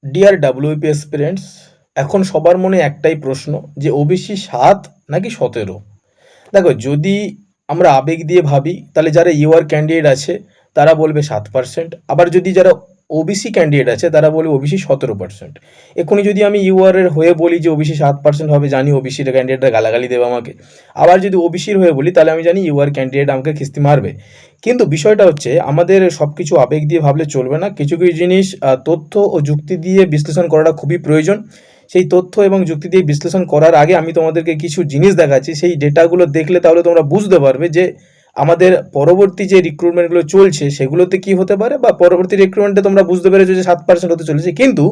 Deer WP aspirants, এখন সবার মনে একটাই প্রশ্ন যে ওবিসি ৭ নাকি ১৭। দেখো, যদি আমরা আবেগ দিয়ে ভাবি তাহলে যারা ইউআর ক্যান্ডিডেট আছে তারা বলবে ৭%, আবার যদি যারা ওবিসি ক্যান্ডিডেট আছে তারা বলবে ওবিসি ১৭%। এক্ষুনি যদি আমি ইউআর এর হয়ে বলি যে ওবিসি ৭% হবে, জানি ওবিসির ক্যান্ডিডেটরা গালাগালি দেবে আমাকে। আবার যদি ওবিসির হয়ে বলি তাহলে আমি জানি ইউআর ক্যান্ডিডেট আমাকে খিস্তি মারবে। কিন্তু বিষয়টা হচ্ছে আমাদের সব কিছু আবেগ দিয়ে ভাবলে চলবে না। কিছু কিছু জিনিস তথ্য ও যুক্তি দিয়ে বিশ্লেষণ করাটা খুবই প্রয়োজন। সেই তথ্য এবং যুক্তি দিয়ে বিশ্লেষণ করার আগে আমি তোমাদেরকে কিছু জিনিস দেখাচ্ছি, সেই ডেটাগুলো দেখলে তাহলে তোমরা বুঝতে পারবে যে আমাদের পরবর্তী যে রিক্রুটমেন্টগুলো চলছে সেগুলোতে কি হতে পারে, বা পরবর্তী রিক্রুটমেন্টে তোমরা বুঝতে পেরেছো যে ৭% হতে চলেছে, কিন্তু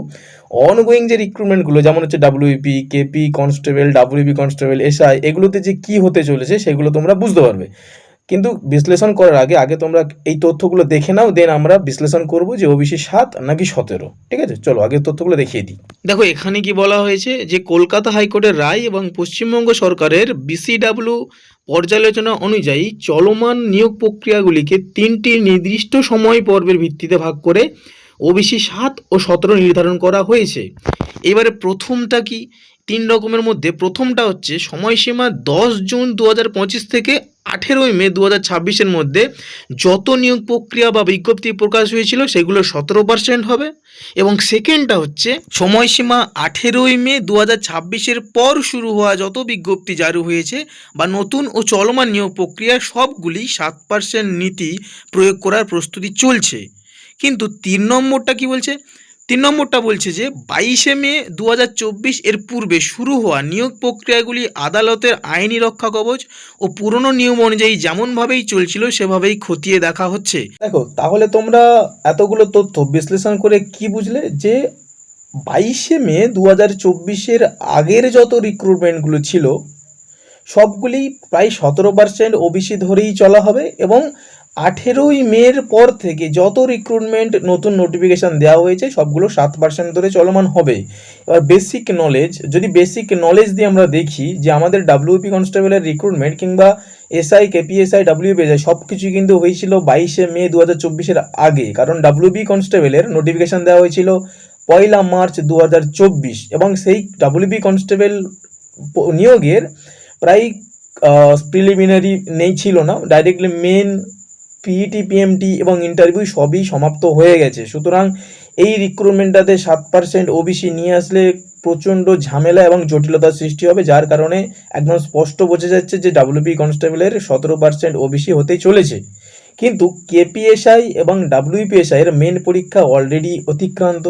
অনগোয়িং যে রিক্রুটমেন্টগুলো যেমন হচ্ছে WP, KP constable, WP constable, SI, এগুলোতে যে কি হতে চলেছে সেগুলো তোমরা বুঝতে পারবে। কিন্তু বিশ্লেষণ করার আগে তোমরা এই তথ্যগুলো দেখে নাও, দেন আমরা বিশ্লেষণ করব যে ওবিসি ৭ নাকি ১৭। ঠিক আছে, চলো আগে তথ্যগুলো দেখিয়ে দিই। দেখো, এখানে কি বলা হয়েছে যে কলকাতা হাইকোর্টের রায় এবং পশ্চিমবঙ্গ সরকারের বিসিডাব্লিউ পর্যালোচনা অনুযায়ী চলমান নিয়োগ প্রক্রিয়াগুলিকে ৩টি নির্দিষ্ট সময় পর্বের ভিত্তিতে ভাগ করে ওবিসি ৭ ও ১৭ নির্ধারণ করা হয়েছে। এবারে প্রথমটা কি, ৩ রকমের মধ্যে প্রথমটা হচ্ছে সময়সীমা ১০ জুন ২০২৫ থেকে ১৮ই মে ২০২৬-এর মধ্যে যত নিয়োগ প্রক্রিয়া বা বিজ্ঞপ্তি প্রকাশ হয়েছিল সেগুলো ১৭% হবে। এবং সেকেন্ডটা হচ্ছে সময়সীমা ১৮ই মে ২০২৬-এর পর শুরু হওয়া যত বিজ্ঞপ্তি জারি হয়েছে বা নতুন ও চলমান নিয়োগ প্রক্রিয়া সবগুলি ৭% নীতি প্রয়োগ করার প্রস্তুতি চলছে। কিন্তু ৩ নম্বরটা কি বলছে, ৩ নম্বরটা বলছে যে ২২শে মে ২০২৪ এর পূর্বে শুরু হওয়া নিয়োগ প্রক্রিয়াগুলি আদালতের আইনি রক্ষা কবচ ও পুরনো নিয়ম অনুযায়ী যেমনভাবেই চলছিল সেভাবেই খতিয়ে দেখা হচ্ছে। দেখো, তাহলে তোমরা এতগুলো তথ্য বিশ্লেষণ করে কি বুঝলে, যে ২২শে মে ২০২৪-এর আগের যত রিক্রুটমেন্টগুলো ছিল সবগুলি প্রায় ১৭% ওবিসি ধরেই চলা হবে, এবং ১৮ই মের পর থেকে যত রিক্রুটমেন্ট নতুন নোটিফিকেশান দেওয়া হয়েছে সবগুলো ৭% ধরে চলমান হবে। এবার বেসিক নলেজ, যদি বেসিক নলেজ দিয়ে আমরা দেখি যে আমাদের ডাব্লিউপি কনস্টেবলের রিক্রুটমেন্ট কিংবা এসআই, কেপিএসআই, ডাব্লিউপিএসআই সব কিছু কিন্তু হয়েছিল ২২শে মে ২০২৪-এর আগে, কারণ ডাব্লিউপি কনস্টেবলের নোটিফিকেশান দেওয়া হয়েছিল ১লা মার্চ ২০২৪, এবং সেই ডাব্লিউপি কনস্টেবল নিয়োগের প্রায় প্রিলিমিনারি ছিল না, ডাইরেক্টলি মেন, পিইটি, পিএমটি এবং ইন্টারভিউ সবই সমাপ্ত হয়ে গেছে। সুতরাং এই রিক্রুটমেন্টটাতে ৭% ওবিসি নিয়ে আসলে প্রচণ্ড ঝামেলা এবং জটিলতার সৃষ্টি হবে, যার কারণে একদম স্পষ্ট বোঝা যাচ্ছে যে ডাব্লিউপি কনস্টেবলের ১৭% ওবিসি হতেই চলেছে। কিন্তু কেপিএসআই এবং ডাব্লিউপিএসআই এর মেন পরীক্ষা অলরেডি অতিক্রান্ত,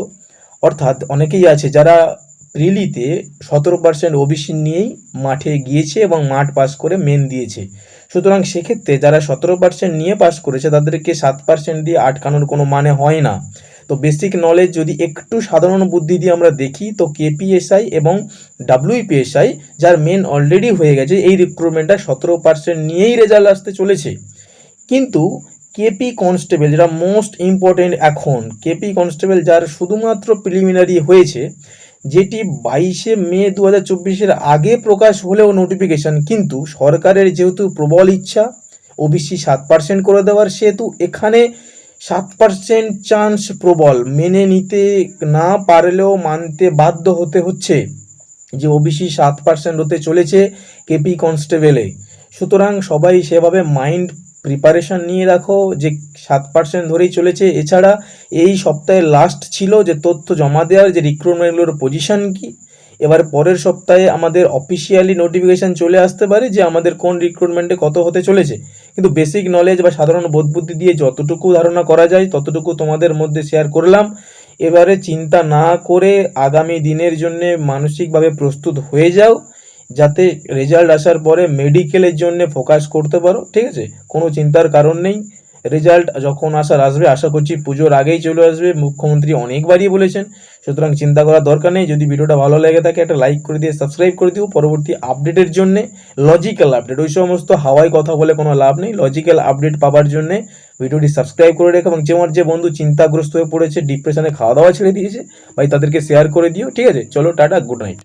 অর্থাৎ অনেকেই আছে যারা প্রিলিতে ১৭% ওবিসি নিয়েই মাঠে গিয়েছে এবং মাঠ পাস করে মেন দিয়েছে। সুতরাং সেক্ষেত্রে যারা ১৭% নিয়ে পাস করেছে তাদেরকে ৭% দিয়ে আটকানোর কোনো মানে হয় না। তো বেসিক নলেজ যদি একটু সাধারণ বুদ্ধি দিয়ে আমরা দেখি, তো কেপিএসআই এবং ডাব্লিউপিএসআই যার মেন অলরেডি হয়ে গেছে, এই রিক্রুটমেন্টটা ১৭% নিয়েই রেজাল্ট আসতে চলেছে। কিন্তু কেপি কনস্টেবল, যেটা মোস্ট ইম্পর্টেন্ট এখন, কেপি কনস্টেবল যার শুধুমাত্র প্রিলিমিনারি হয়েছে, যেটি ২২শে মে ২০২৪-এর আগে প্রকাশ হলেও নোটিফিকেশান, কিন্তু সরকারের যেহেতু প্রবল ইচ্ছা ওবিসি ৭% করে দেওয়ার, সেহেতু এখানে ৭% চান্স প্রবল, মেনে নিতে না পারলেও মানতে বাধ্য হতে হচ্ছে যে ওবিসি ৭% হতে চলেছে কেপি কনস্টেবলে। সুতরাং সবাই সেভাবে মাইন্ড প্রিপারেশান নিয়ে রাখো যে ৭% ধরেই চলেছে। এছাড়া এই সপ্তাহে লাস্ট ছিল যে তথ্য জমা দেওয়ার, যে রিক্রুটমেন্টগুলোর পজিশন কি। এবার পরের সপ্তাহে আমাদের অফিসিয়ালি নোটিফিকেশান চলে আসতে পারে যে আমাদের কোন রিক্রুটমেন্টে কত হতে চলেছে। কিন্তু বেসিক নলেজ বা সাধারণ বোধবুদ্ধি দিয়ে যতটুকু ধারণা করা যায় ততটুকু তোমাদের মধ্যে শেয়ার করলাম। এবারে চিন্তা না করে আগামী দিনের জন্য মানসিকভাবে প্রস্তুত হয়ে যাও, যাতে রেজাল্ট আসার পরে মেডিকেলের জন্য ফোকাস করতে পারো। ঠিক আছে, কোনো চিন্তার কারণ নেই। রেজাল্ট যখন আসবে, আশা করছি পুজোর আগেই চলে আসবে, মুখ্যমন্ত্রী অনেকবারই বলেছেন। সুতরাং চিন্তা করার দরকার নেই। যদি ভিডিওটা ভালো লেগে থাকে একটা লাইক করে দিয়ে সাবস্ক্রাইব করে দিও পরবর্তী আপডেটের জন্যে, লজিক্যাল আপডেট। ওই সমস্ত হাওয়ায় কথা বলে কোনো লাভ নেই। লজিক্যাল আপডেট পাওয়ার জন্যে ভিডিওটি সাবস্ক্রাইব করে রেখো, এবং যে বন্ধু চিন্তাগ্রস্ত হয়ে পড়েছে, ডিপ্রেশনে খাওয়া দাওয়া ছেড়ে দিয়েছে, ভাই তাদেরকে শেয়ার করে দিও। ঠিক আছে, চলো টাটা, গুড নাইট।